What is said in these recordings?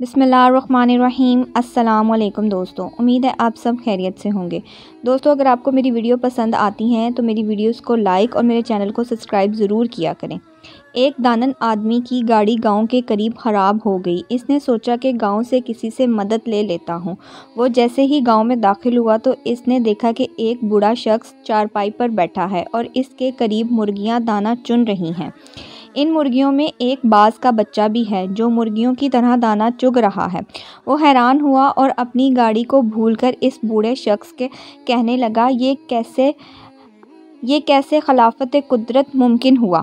بسم اللہ الرحمن الرحیم۔ السلام علیکم دوستوں، امید ہے آپ سب خیریت سے ہوں گے۔ دوستوں، اگر آپ کو میری ویڈیو پسند آتی ہیں تو میری ویڈیوز کو لائک اور میرے چینل کو سبسکرائب ضرور کیا کریں۔ ایک دانن آدمی کی گاڑی گاؤں کے قریب خراب ہو گئی۔ اس نے سوچا کہ گاؤں سے کسی سے مدد لے لیتا ہوں۔ وہ جیسے ہی گاؤں میں داخل ہوا تو اس نے دیکھا کہ ایک بوڑھا شخص چارپائی پر بیٹھا ہے اور اس کے قریب مرغیاں دانہ چن رہی ہیں۔ ان مرغیوں میں ایک باز کا بچہ بھی ہے جو مرغیوں کی طرح دانہ چگ رہا ہے۔ وہ حیران ہوا اور اپنی گاڑی کو بھول کر اس بوڑھے شخص کے کہنے لگا، یہ کیسے خلافت قدرت ممکن ہوا؟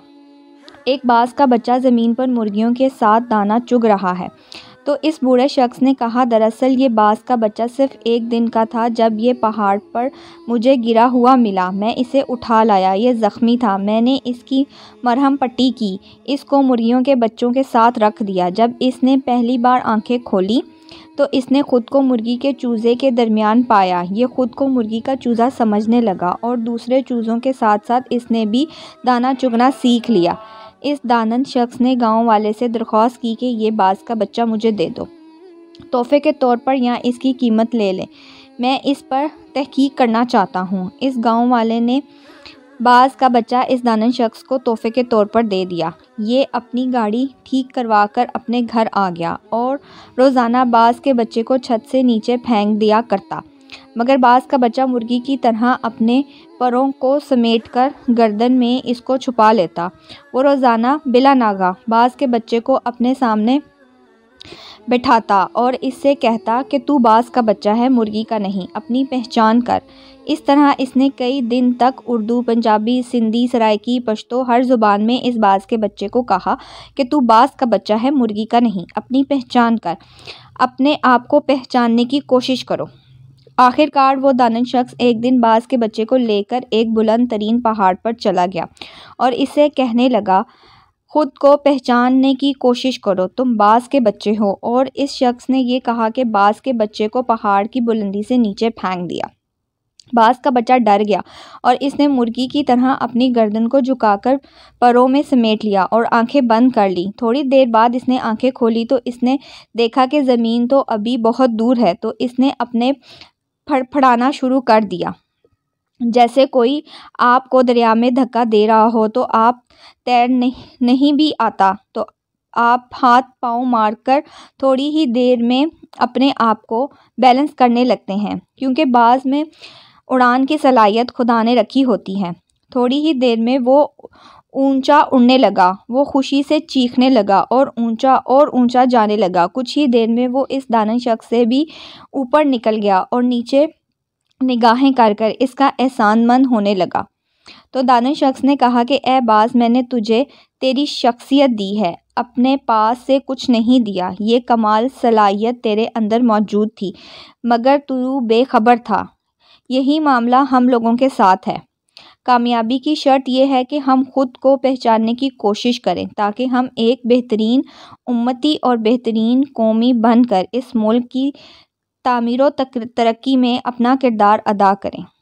ایک باز کا بچہ زمین پر مرغیوں کے ساتھ دانہ چگ رہا ہے۔ تو اس بوڑھے شخص نے کہا، دراصل یہ باز کا بچہ صرف ایک دن کا تھا جب یہ پہاڑ پر مجھے گرا ہوا ملا۔ میں اسے اٹھا لایا، یہ زخمی تھا، میں نے اس کی مرہم پٹی کی، اس کو مرغیوں کے بچوں کے ساتھ رکھ دیا۔ جب اس نے پہلی بار آنکھیں کھولیں تو اس نے خود کو مرغی کے چوزے کے درمیان پایا۔ یہ خود کو مرغی کا چوزا سمجھنے لگا اور دوسرے چوزوں کے ساتھ ساتھ اس نے بھی دانہ چگنا سیکھ لیا۔ اس دانن شخص نے گاؤں والے سے درخواست کی کہ یہ باز کا بچہ مجھے دے دو تحفے کے طور پر یا اس کی قیمت لے لیں، میں اس پر تحقیق کرنا چاہتا ہوں۔ اس گاؤں والے نے باز کا بچہ اس دانن شخص کو تحفے کے طور پر دے دیا۔ یہ اپنی گاڑی ٹھیک کروا کر اپنے گھر آ گیا اور روزانہ باز کے بچے کو چھت سے نیچے پھینک دیا کرتا، مگر باز کا بچہ مرغی کی طرح اپنے پروں کو سمیٹ کر گردن میں اس کو چھپا لیتا۔ وہ روزانہ بلا ناگاہ باز کے بچے کو اپنے سامنے بٹھاتا اور اس سے کہتا کہ تو باز کا بچہ ہے، مرغی کا نہیں، اپنی پہچان کر۔ اس طرح اس نے کئی دن تک اردو، پنجابی، سندھی، سرائکی، پشتو ہر زبان میں اس باز کے بچے کو کہا کہ تو باز کا بچہ ہے، مرغی کا نہیں، اپنی پہچان کر، اپنے آپ کو پہچاننے کی کوشش کرو۔ آخر کار وہ دانن شخص ایک دن باز کے بچے کو لے کر ایک بلند ترین پہاڑ پر چلا گیا اور اسے کہنے لگا، خود کو پہچاننے کی کوشش کرو، تم باز کے بچے ہو۔ اور اس شخص نے یہ کہا کہ باز کے بچے کو پہاڑ کی بلندی سے نیچے پھینک دیا۔ باز کا بچہ ڈر گیا اور اس نے مرغی کی طرح اپنی گردن کو جھکا کر پروں میں سمیٹ لیا اور آنکھیں بند کر لیں۔ تھوڑی دیر بعد اس نے آنکھیں کھولی تو اس نے دیکھا کہ زمین تو ابھی بہت دور ہے، تو اس نے اپنے پھڑپھڑانا شروع کر دیا، جیسے کوئی آپ کو دریا میں دھکا دے رہا ہو۔ تو آپ تیر نہیں بھی آتا تو آپ ہاتھ پاؤں مار کر تھوڑی ہی دیر میں اپنے آپ کو بیلنس کرنے لگتے ہیں، کیونکہ باز میں اڑان کی صلاحیت خدا نے رکھی ہوتی ہے۔ تھوڑی ہی دیر میں وہ اونچا اڑنے لگا، وہ خوشی سے چیخنے لگا اور اونچا جانے لگا۔ کچھ ہی دیر میں وہ اس دانن شخص سے بھی اوپر نکل گیا اور نیچے نگاہیں کر کر اس کا احسان مند ہونے لگا۔ تو دانن شخص نے کہا کہ اے باز، میں نے تجھے تیری شخصیت دی ہے، اپنے پاس سے کچھ نہیں دیا۔ یہ کمال صلاحیت تیرے اندر موجود تھی، مگر تو بے خبر تھا۔ یہی معاملہ ہم لوگوں کے ساتھ ہے۔ کامیابی کی شرط یہ ہے کہ ہم خود کو پہچاننے کی کوشش کریں تاکہ ہم ایک بہترین امتی اور بہترین قومی بن کر اس ملک کی تعمیر و ترقی میں اپنا کردار ادا کریں۔